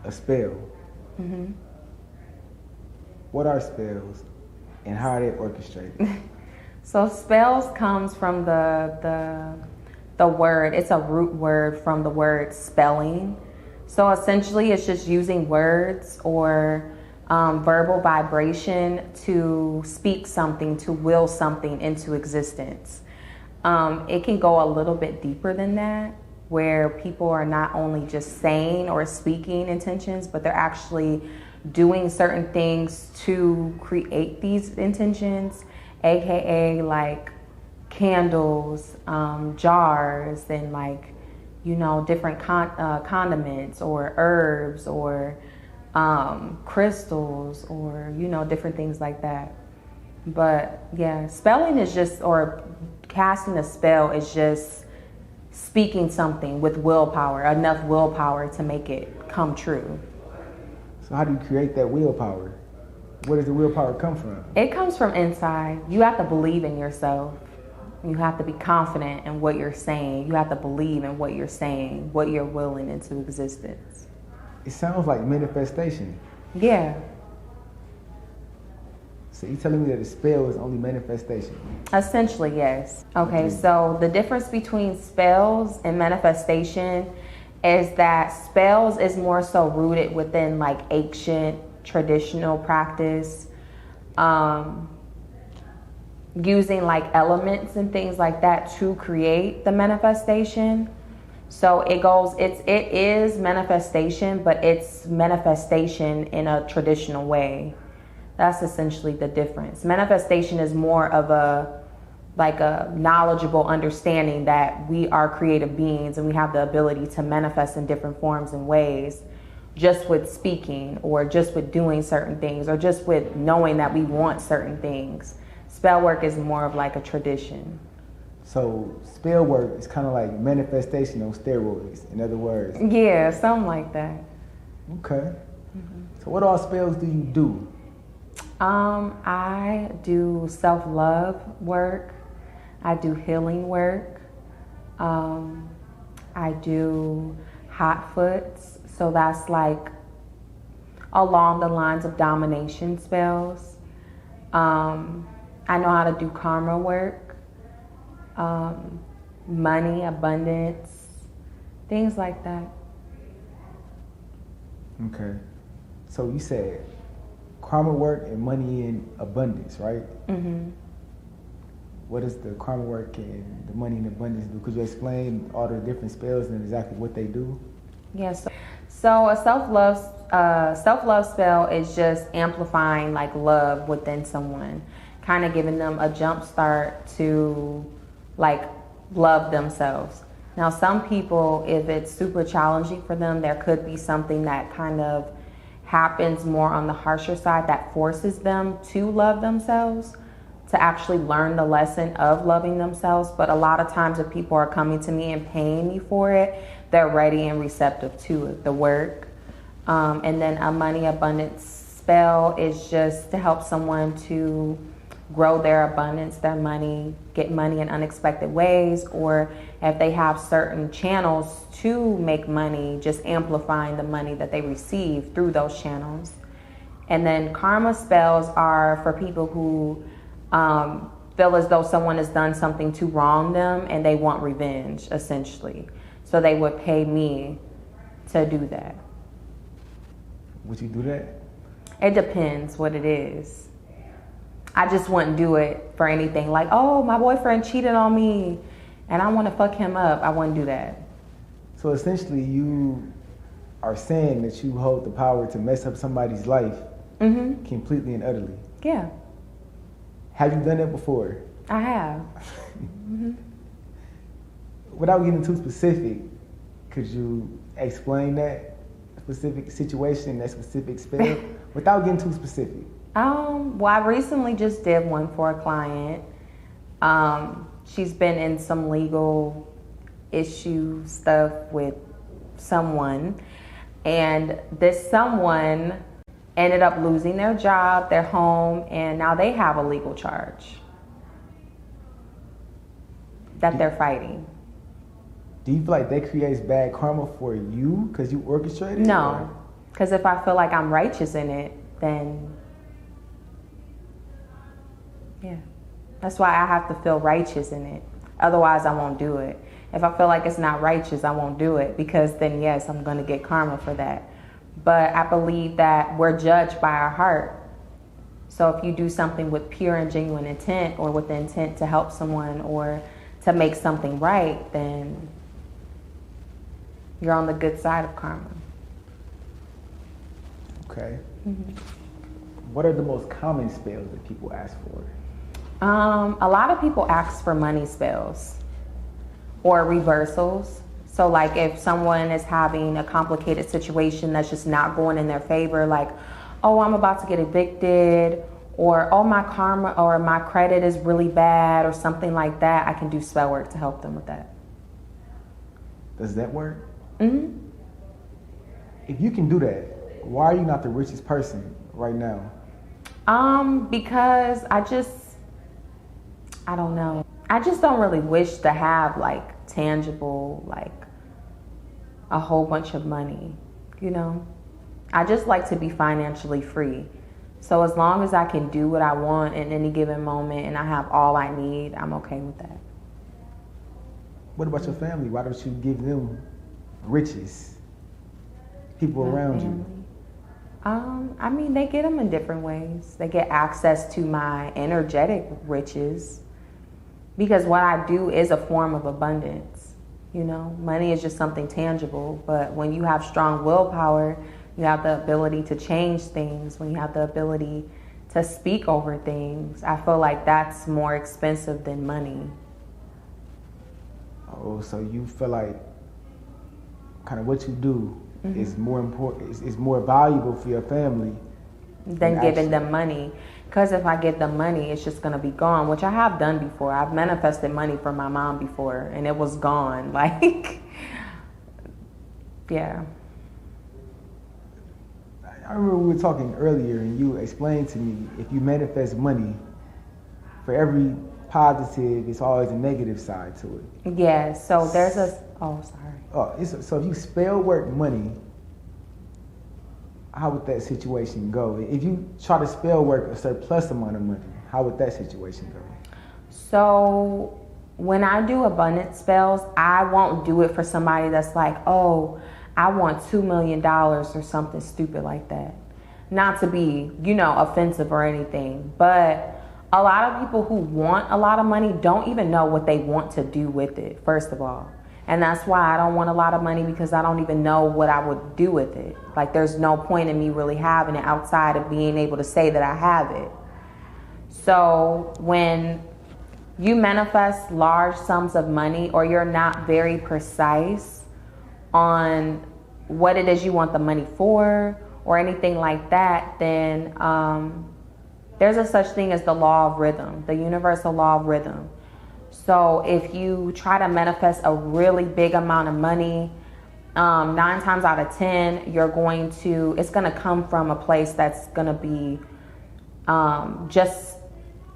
A spell. Mm-hmm. What are spells and how are they orchestrated? So spells comes from the word. It's a root word from the word spelling. So essentially, it's just using words or verbal vibration to speak something, to will something into existence. It can go a little bit deeper than that, where people are not only just saying or speaking intentions, but they're actually doing certain things to create these intentions, aka like candles, jars, and like, you know, different condiments or herbs or crystals or, you know, different things like that. But yeah, spelling is just, or casting a spell is just speaking something with willpower, enough willpower to make it come true. So how do you create that willpower? Where does the willpower come from? It comes from inside. You have to believe in yourself. You have to be confident in what you're saying. You have to believe in what you're saying, what you're willing into existence. It sounds like manifestation. Yeah. So you telling me that a spell is only manifestation? Essentially, yes. Okay, so the difference between spells and manifestation is that spells is more so rooted within like ancient traditional practice, using like elements and things like that to create the manifestation. So it is manifestation, but it's manifestation in a traditional way. That's essentially the difference. Manifestation is more of a knowledgeable understanding that we are creative beings and we have the ability to manifest in different forms and ways, just with speaking or just with doing certain things or just with knowing that we want certain things. Spell work is more of like a tradition. So spell work is kind of like manifestation on steroids, in other words. Yeah, something like that. Okay. Mm-hmm. So what all spells do you do? I do self-love work. I do healing work. I do hot foots. So that's like along the lines of domination spells. I know how to do karma work, money, abundance, things like that. Okay. So you said karma work and money in abundance, right? Mm-hmm. What does the karma work and the money in abundance do? Could you explain all the different spells and exactly what they do? Yes. So a self-love spell is just amplifying like love within someone, kind of giving them a jump start to like love themselves. Now, some people, if it's super challenging for them, there could be something that kind of happens more on the harsher side that forces them to love themselves, to actually learn the lesson of loving themselves. But a lot of times if people are coming to me and paying me for it, they're ready and receptive to the work. And then a money abundance spell is just to help someone to grow their abundance, their money, get money in unexpected ways, or if they have certain channels to make money, just amplifying the money that they receive through those channels. And then karma spells are for people who feel as though someone has done something to wrong them and they want revenge, essentially. So they would pay me to do that. Would you do that? It depends what it is. I just wouldn't do it for anything like, oh, my boyfriend cheated on me and I want to fuck him up. I wouldn't do that. So essentially you are saying that you hold the power to mess up somebody's life completely and utterly. Yeah. Have you done that before? I have. Without getting too specific, could you explain that specific situation, that specific spell, without getting too specific? Well, I recently just did one for a client. She's been in some legal issue stuff with someone, and this someone ended up losing their job, their home, and now they have a legal charge. that they're fighting. Do you feel like that creates bad karma for you because you orchestrated it? No, because if I feel like I'm righteous in it, then yeah. That's why I have to feel righteous in it. Otherwise, I won't do it. If I feel like it's not righteous, I won't do it, because then yes, I'm going to get karma for that. But I believe that we're judged by our heart. So if you do something with pure and genuine intent, or with the intent to help someone or to make something right, then you're on the good side of karma. Okay. What are the most common spells that people ask for? A lot of people ask for money spells or reversals. So like if someone is having a complicated situation that's just not going in their favor, like, oh, I'm about to get evicted, or oh, my karma or my credit is really bad, or something like that, I can do spell work to help them with that. Does that work? If you can do that, why are you not the richest person right now? Because I don't know. I just don't really wish to have like tangible, like a whole bunch of money, you know? I just like to be financially free. So as long as I can do what I want in any given moment and I have all I need, I'm okay with that. What about your family? Why don't you give them riches? People around you. I mean, they get them in different ways. They get access to my energetic riches, because what I do is a form of abundance. You know, money is just something tangible, but when you have strong willpower, you have the ability to change things. When you have the ability to speak over things, I feel like that's more expensive than money. Oh, so you feel like kind of what you do is more important, is more valuable for your family than giving them money. Because if I give them money, it's just going to be gone, which I have done before. I've manifested money from my mom before, and it was gone. Like, yeah. I remember we were talking earlier, and you explained to me, if you manifest money, for every positive, it's always a negative side to it. Yeah, so there's So if you spell work money, how would that situation go? If you try to spell work a surplus amount of money, how would that situation go? So when I do abundance spells, I won't do it for somebody that's like, oh, I want $2 million or something stupid like that. Not to be, offensive or anything, but a lot of people who want a lot of money don't even know what they want to do with it, first of all. And that's why I don't want a lot of money, because I don't even know what I would do with it. Like, there's no point in me really having it outside of being able to say that I have it. So when you manifest large sums of money, or you're not very precise on what it is you want the money for or anything like that, then there's a such thing as the law of rhythm, the universal law of rhythm. So if you try to manifest a really big amount of money, 9 times out of 10, it's going to come from a place that's going to be just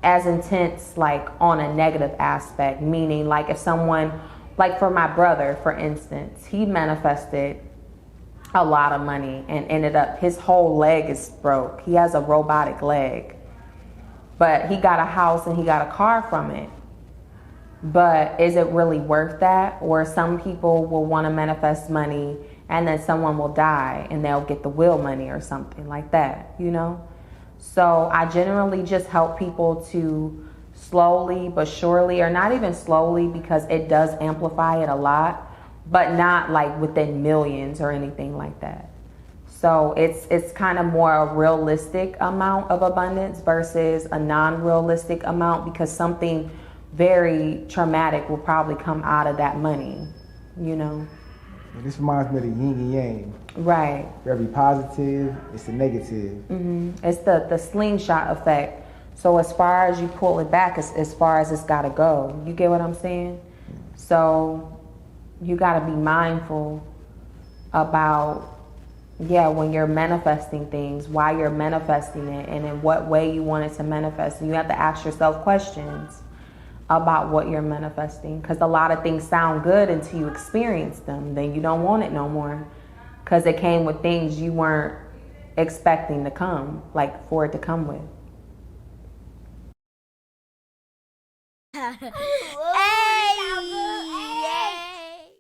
as intense, like on a negative aspect. Meaning, like if someone, like for my brother, for instance, he manifested a lot of money and ended up, his whole leg is broke. He has a robotic leg. But he got a house and he got a car from it. But is it really worth that? Or some people will want to manifest money and then someone will die and they'll get the will money or something like that, So I generally just help people to slowly but surely, or not even slowly, because it does amplify it a lot, but not like within millions or anything like that. So it's kind of more a realistic amount of abundance versus a non-realistic amount, because something very traumatic will probably come out of that money, This reminds me of the yin and yang. Right. For every positive, it's a negative. It's the slingshot effect. So as far as you pull it back, as far as it's got to go. You get what I'm saying? So you got to be mindful about, when you're manifesting things, why you're manifesting it, and in what way you want it to manifest. And you have to ask yourself questions. about what you're manifesting, because a lot of things sound good until you experience them. Then you don't want it no more, because it came with things you weren't expecting to come, like for it to come with.